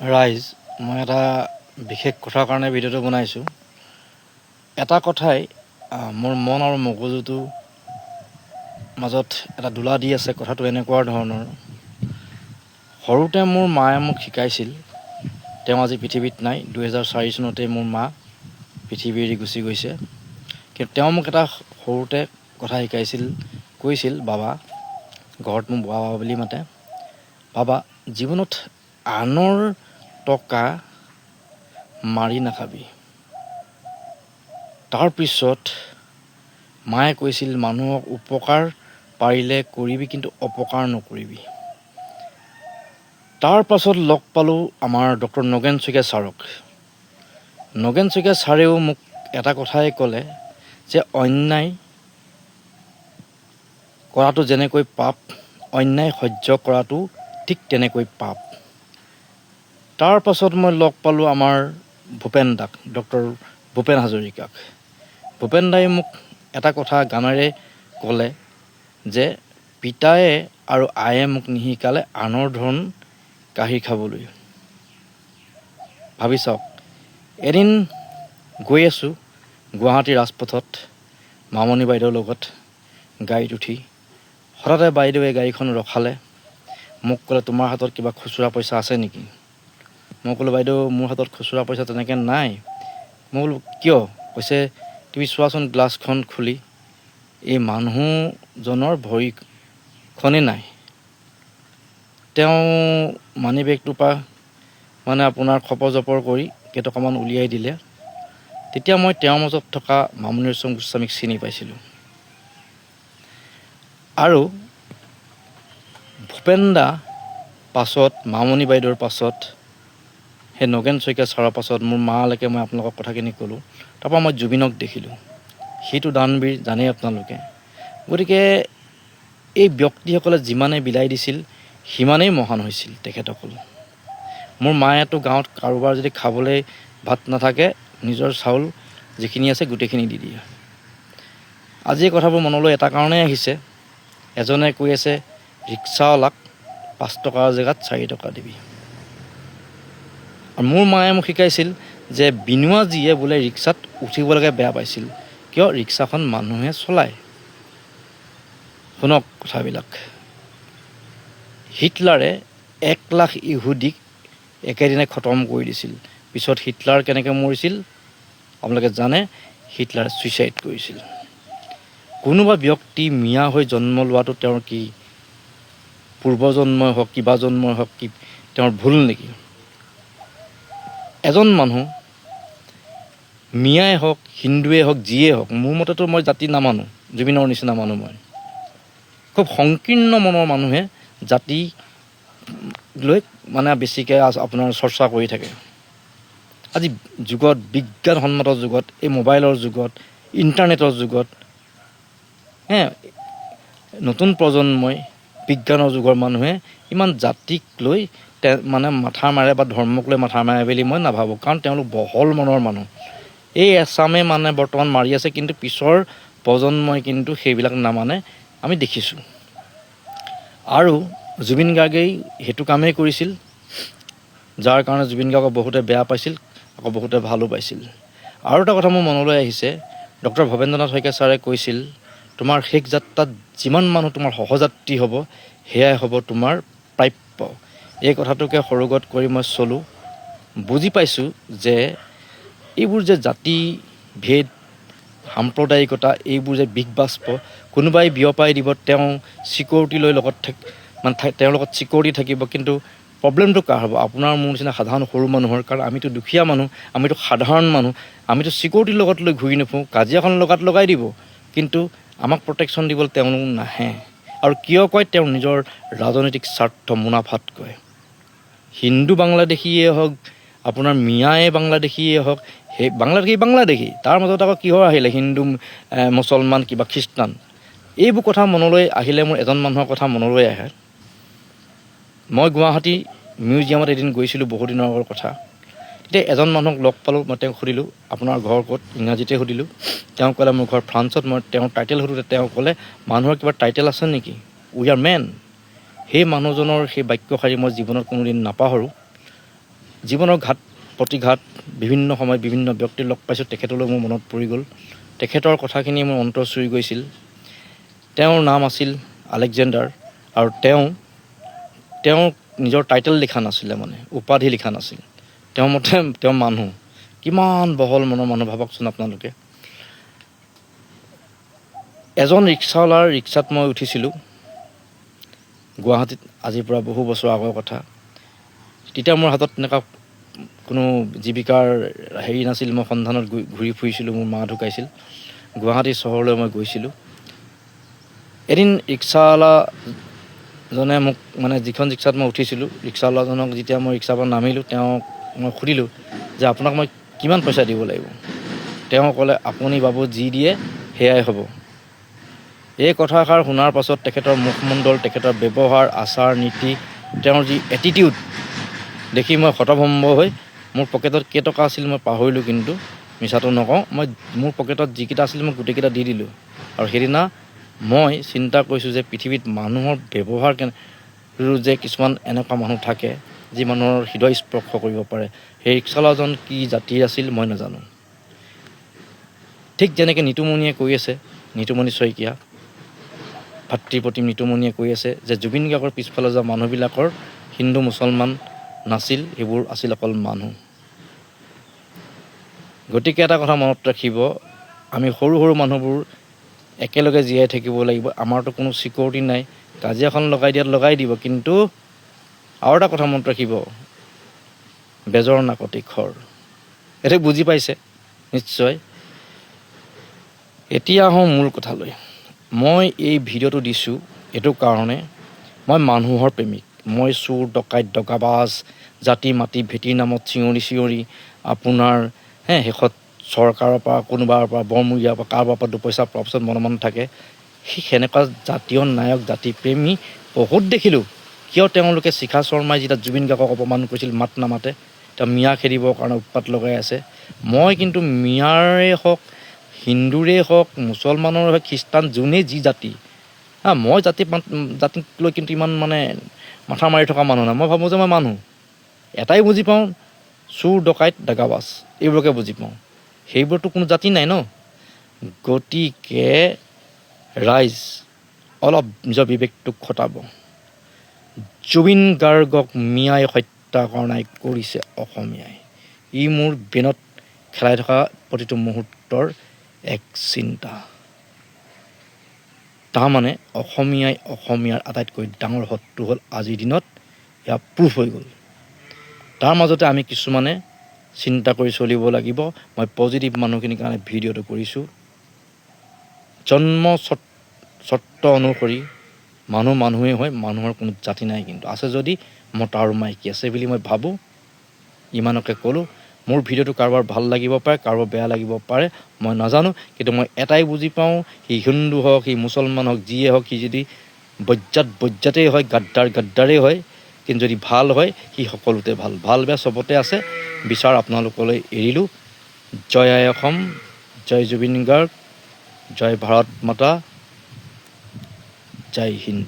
ৰাইজ, মই এটা বিশেষ কথাৰ কাৰণে ভিডিঅ'টো বনাইছোঁ। এটা কথাই মোৰ মন আৰু মগজুটো মাজত এটা দোলা দি আছে। কথাটো এনেকুৱা ধৰণৰ, সৰুতে মোৰ মায়ে মোক শিকাইছিল, তেওঁ আজি পৃথিৱীত নাই। 2004 চনতে মোৰ মা পৃথিৱী এৰি গুচি গৈছে। কিন্তু তেওঁ মোক এটা সৰুতে কথা শিকাইছিল, কৈছিল, বাবা, ঘৰত মোক বাবা বুলি মাতে, বাবা, জীৱনত আনৰ টকা মাৰি নাখাবি। তাৰপিছত মায়ে কৈছিল, মানুহক উপকাৰ পাৰিলে কৰিবি, কিন্তু অপকাৰ নকৰিবি। তাৰ পাছত লগ পালোঁ আমাৰ ডক্টৰ নগেন শইকীয়া ছাৰক। নগেন শইকীয়া ছাৰেও মোক এটা কথাই ক'লে যে অন্যায় কৰাটো যেনেকৈ পাপ, অন্যায় সহ্য কৰাটো ঠিক তেনেকৈ পাপ। তাৰ পাছত মই লগ পালোঁ আমাৰ ভূপেন দাক, ডক্টৰ ভূপেন হাজৰিকাক। ভূপেন দাই মোক এটা কথা গানেৰে ক'লে যে পিতায়ে আৰু আয়ে মোক নিশিকালে আনৰ ধন কাঢ়ি খাবলৈ। ভাবি চাওক, এদিন গৈ আছোঁ গুৱাহাটীৰ ৰাজপথত মামণি বাইদেউৰ লগত গাড়ীত উঠি, হঠাতে বাইদেৱে গাড়ীখন ৰখালে। মোক ক'লে, তোমাৰ হাতত কিবা খুচুৰা পইচা আছে নেকি? মই ক'লোঁ, বাইদেউ, মোৰ হাতত খুচুৰা পইচা তেনেকৈ নাই। মই বোলো, কিয়? কৈছে, তুমি চোৱাচোন গ্লাছখন খুলি, এই মানুহজনৰ ভৰিখনেই নাই। তেওঁ মানি বেগটোৰ পৰা আপোনাৰ খপৰ কৰি কেইটকামান উলিয়াই দিলে। তেতিয়া মই তেওঁৰ মাজত থকা মামণি ৰয়ছম গোস্বামীক চিনি পাইছিলোঁ। আৰু ভূপেন দা পাছত, মামণি বাইদেউৰ পাছত, সেই নগেন শইকীয়া ছাৰৰ পাছত মোৰ মালৈকে মই আপোনালোকক কথাখিনি ক'লোঁ। তাৰপৰা মই জুবিনক দেখিলোঁ। সিটো দানবীৰ, জানেই আপোনালোকে। গতিকে এই ব্যক্তিসকলে যিমানে বিলাই দিছিল, সিমানেই মহান হৈছিল তেখেতসকল। মোৰ মায়েতো গাঁৱত কাৰোবাৰ যদি খাবলৈ ভাত নাথাকে, নিজৰ চাউল যিখিনি আছে গোটেইখিনি দি দিয়ে। আজি এই কথাবোৰ মনলৈ এটা কাৰণেই আহিছে। এজনে কৈ আছে, ৰিক্সাৱালাক 5 টকাৰ জেগাত 4 টকা দিবি। আৰু মোৰ মায়ে মোক শিকাইছিল যে বিনুৱাজীয়ে বোলে ৰিক্সাত উঠিবলৈকে বেয়া পাইছিল। কিয়? ৰিক্সাখন মানুহে চলায়। শুনক কথাবিলাক। হিটলাৰে 1 লাখ ইহুদীক একেদিনাই খতম কৰি দিছিল। পিছত হিটলাৰ কেনেকৈ মৰিছিল আপোনালোকে জানে? হিটলাৰে ছুইচাইড কৰিছিল। কোনোবা ব্যক্তি মিয়া হৈ জন্ম লোৱাটো তেওঁৰ কি পূৰ্বজন্মই হওক, কিবা জন্মই হওক, কি তেওঁৰ ভুল নেকি? এজন মানুহ মিয়াই হওক, হিন্দুৱে হওক, যিয়ে হওক, মোৰ মতেতো মই জাতি নামানো, জুবিনৰ নিচিনা মানুহ মই। খুব সংকীৰ্ণ মনৰ মানুহে জাতি লৈ বেছিকৈ আপোনাৰ চৰ্চা কৰি থাকে। আজি যুগত, বিজ্ঞানসন্মত যুগত, এই মোবাইলৰ যুগত, ইণ্টাৰনেটৰ যুগত, নতুন প্ৰজন্মই, বিজ্ঞানৰ যুগৰ মানুহে ইমান জাতিক লৈ মাথা মাৰে বা ধৰ্মক লৈ মাথা মাৰে বুলি মই নাভাবোঁ। কাৰণ তেওঁলোক বহল মনৰ মানুহ। এই এছামে বৰ্তমান মাৰি আছে, কিন্তু পিছৰ প্ৰজন্মই কিন্তু সেইবিলাক নামানে, আমি দেখিছোঁ। আৰু জুবিন গাৰ্গেই সেইটো কামেই কৰিছিল, যাৰ কাৰণে জুবিন গাৰ্গক বহুতে বেয়া পাইছিল, আকৌ বহুতে ভালো পাইছিল। আৰু এটা কথা মোৰ মনলৈ আহিছে, ডক্টৰ ভৱেন্দ্ৰনাথ শইকীয়া ছাৰে কৈছিল, তোমাৰ শেষ যাত্ৰাত যিমান মানুহ তোমাৰ সহযাত্ৰী হ'ব, সেয়াই হ'ব তোমাৰ প্ৰাপ্য। এই কথাটোকে সৰুগত কৰি মই চলোঁ। বুজি পাইছোঁ যে এইবোৰ যে জাতি ভেদ, সাম্প্ৰদায়িকতা, এইবোৰ যে বিষ বাষ্প কোনোবাই বিয়পাই দিব, তেওঁ ছিকিউৰিটি লৈ লগত তেওঁৰ লগত ছিকিউৰিটি থাকিব। কিন্তু প্ৰব্লেমটো কাৰ হ'ব? আপোনাৰ মোৰ নিচিনা সাধাৰণ সৰু মানুহৰ। কাৰণ আমিতো দুখীয়া মানুহ, আমিতো সাধাৰণ মানুহ, আমিতো ছিকিউৰিটিৰ লগত লৈ ঘূৰি নুফুৰোঁ। কাজিয়াখন লগাই দিব, কিন্তু আমাক প্ৰটেকশ্যন দিবলৈ তেওঁলোক নাহে। আৰু কিয় কয়? তেওঁৰ নিজৰ ৰাজনৈতিক স্বাৰ্থ, মুনাফাত কয়। হিন্দু বাংলাদেশীয়ে হওক, আপোনাৰ মিয়াই বাংলাদেশীয়ে হওক, সেই বাংলাদেশী তাৰ মাজত আকৌ কিহৰ আহিলে হিন্দু, মুছলমান, কিবা খ্ৰীষ্টান? এইবোৰ কথা মনলৈ আহিলে মোৰ এজন মানুহৰ কথা মনলৈ আহে। মই গুৱাহাটী মিউজিয়ামত এদিন গৈছিলোঁ, বহুদিনৰ আগৰ কথা। তেতিয়া এজন মানুহক লগ পালোঁ। মই তেওঁক সুধিলোঁ, আপোনাৰ ঘৰ ক'ত? ইংৰাজীতে সুধিলোঁ। তেওঁ ক'লে, মোৰ ঘৰ ফ্ৰান্সত। মই তেওঁৰ টাইটেল সুধোঁতে তেওঁ ক'লে, মানুহৰ কিবা টাইটেল আছে নেকি? We are men. সেই মানুহজনৰ সেই বাক্যশাৰী মই জীৱনত কোনোদিন নাপাহৰোঁ। জীৱনৰ ঘাট প্ৰতিঘাত বিভিন্ন সময়ত বিভিন্ন ব্যক্তিক লগ পাইছোঁ, তেখেতলৈ মোৰ মনত পৰি গ'ল। তেখেতৰ কথাখিনি মোৰ অন্তৰ চুই গৈছিল। তেওঁৰ নাম আছিল আলেকজেণ্ডাৰ আৰু তেওঁ নিজৰ টাইটেল লিখা নাছিলে, মানে উপাধি লিখা নাছিল। তেওঁৰ মতে তেওঁ মানুহ, কিমান বহল মনৰ মানুহ ভাবকচোন আপোনালোকে। এজন ৰিক্সাৱালাৰ ৰিক্সাত মই উঠিছিলোঁ গুৱাহাটীত, আজিৰ পৰা বহু বছৰ আগৰ কথা। তেতিয়া মোৰ হাতত এনেকুৱা কোনো জীৱিকাৰ হেৰি নাছিল, মই সন্ধানত ঘূৰি ফুৰিছিলোঁ। মোৰ মা ঢুকাইছিল, গুৱাহাটী চহৰলৈ মই গৈছিলোঁ। এদিন ৰিক্সাৱালাজনে মোক, মানে যিখন ৰিক্সাত মই উঠিছিলোঁ, ৰিক্সাৱালাজনক যেতিয়া মই ৰিক্সাৰ পৰা নামিলোঁ, তেওঁক মই সুধিলোঁ যে আপোনাক মই কিমান পইচা দিব লাগিব। তেওঁ ক'লে, আপুনি বাবু যি দিয়ে সেয়াই হ'ব। এই কথাষাৰ শুনাৰ পাছত তেখেতৰ মুখমণ্ডল, তেখেতৰ ব্যৱহাৰ, আচাৰ নীতি, তেওঁৰ যি এটিটিউড দেখি মই হতভম্ব হৈ, মোৰ পকেটত কেইটকা আছিল মই পাহৰিলোঁ, কিন্তু মিছাটো নকওঁ, মোৰ পকেটত যিকেইটা আছিল মই গোটেইকেইটা দি দিলোঁ। আৰু সেইদিনা মই চিন্তা কৰিছোঁ যে পৃথিৱীত মানুহৰ ব্যৱহাৰ যে কিছুমান এনেকুৱা মানুহ থাকে যি মানুহৰ হৃদয় স্পৰ্শ কৰিব পাৰে। সেই ৰিক্সাৱালাজন কি জাতিৰ আছিল মই নাজানো। ঠিক যেনেকৈ নিতুমণিয়ে কৈ আছে, নিতুমণি শইকীয়া, ভাতৃপ্ৰতিম নিতুমণিয়ে কৈ আছে যে জুবিন গাৰ্গৰ পিছফালে যোৱা মানুহবিলাকৰ হিন্দু মুছলমান নাছিল, সেইবোৰ আছিল অকল মানুহ। গতিকে এটা কথা মনত ৰাখিব, আমি সৰু সৰু মানুহবোৰ একেলগে জীয়াই থাকিব লাগিব। আমাৰতো কোনো ছিকিউৰিটি নাই, কাজিয়াখন লগাই দিয়াত লগাই দিব, কিন্তু আৰু এটা কথা মনত ৰাখিব, বেজৰ নাকতি খৰ। এইটো বুজি পাইছে নিশ্চয়। এতিয়া আহোঁ মূল কথালৈ। মই এই ভিডিঅ'টো দিছোঁ এইটো কাৰণে, মই মানুহৰ প্ৰেমিক। মই চোৰ ডকাইত দগাবাজ জাতি মাটি ভেটিৰ নামত চিঞৰি আপোনাৰ শেষত চৰকাৰৰ পৰা, কোনোবাৰ পৰা, বৰমূৰীয়াৰ পৰা, কাৰোবাৰ পৰা দুপইচা পোৱাৰ পাছত মনে থাকে। সেই সেনেকুৱা জাতীয় নায়ক, জাতিপ্ৰেমী বহুত দেখিলোঁ। কিয় তেওঁলোকে শিখা শৰ্মাই যেতিয়া জুবিন গাৰ্গক অপমান কৰিছিল, মাত নামাতে, তেওঁ মিয়া খেদিবৰ কাৰণে উৎপাত লগাই আছে। মই কিন্তু মিয়াৰে হওক, হিন্দুৰে হওক, মুছলমানৰে হওক, খ্ৰীষ্টান, যোনেই যি জাতি, মই জাতিক লৈ কিন্তু ইমান মানে মাথা মাৰি থকা মানুহ নাই। মই ভাবোঁ যে মই মানুহ এটাই বুজি পাওঁ, চোৰ ডকাইত দাগাবাজ, এইবোৰকে বুজি পাওঁ। সেইবোৰতো কোনো জাতি নাই ন। গতিকে ৰাইজ অলপ নিজৰ বিবেকটোক খটাব। জুবিন গাৰ্গক মিয়াই হত্যা কৰিছে অসমীয়াই। ই মোৰ ব্ৰেইনত খেলাই থকা প্ৰতিটো মুহূৰ্তৰ এক চিন্তা। তাৰমানে অসমীয়াৰ আটাইতকৈ ডাঙৰ শত্ৰু হ'ল আজিৰ দিনত, এয়া প্ৰুফ হৈ গ'ল। তাৰ মাজতে আমি কিছুমানে চিন্তা কৰি চলিব লাগিব। মই পজিটিভ মানুহখিনিৰ কাৰণে ভিডিঅ'টো কৰিছোঁ। জন্ম চৰ্ত অনুসৰি মানুহেই হয়, মানুহৰ কোনো জাতি নাই, কিন্তু আছে যদি মতা আৰু মাইকী আছে বুলি মই ভাবোঁ। ইমানকে ক'লোঁ। মোৰ ভিডিঅ'টো কাৰোবাৰ ভাল লাগিব পাৰে, কাৰোবাৰ বেয়া লাগিব পাৰে, মই নাজানো, কিন্তু মই এটাই বুজি পাওঁ, সি হিন্দু হওক, সি মুছলমান হওক, যিয়ে হওক, সি যদি বজ্জাতেই হয়, গাদ্দাৰেই হয়, কিন্তু যদি ভাল হয়, সি সকলোতে ভাল বেয়া চবতে আছে। বিচাৰ আপোনালোকলৈ এৰিলোঁ। জয় আই অসম, জয় জুবিন গাৰ্গ, জয় ভাৰত মাতা, জয় হিন্দ।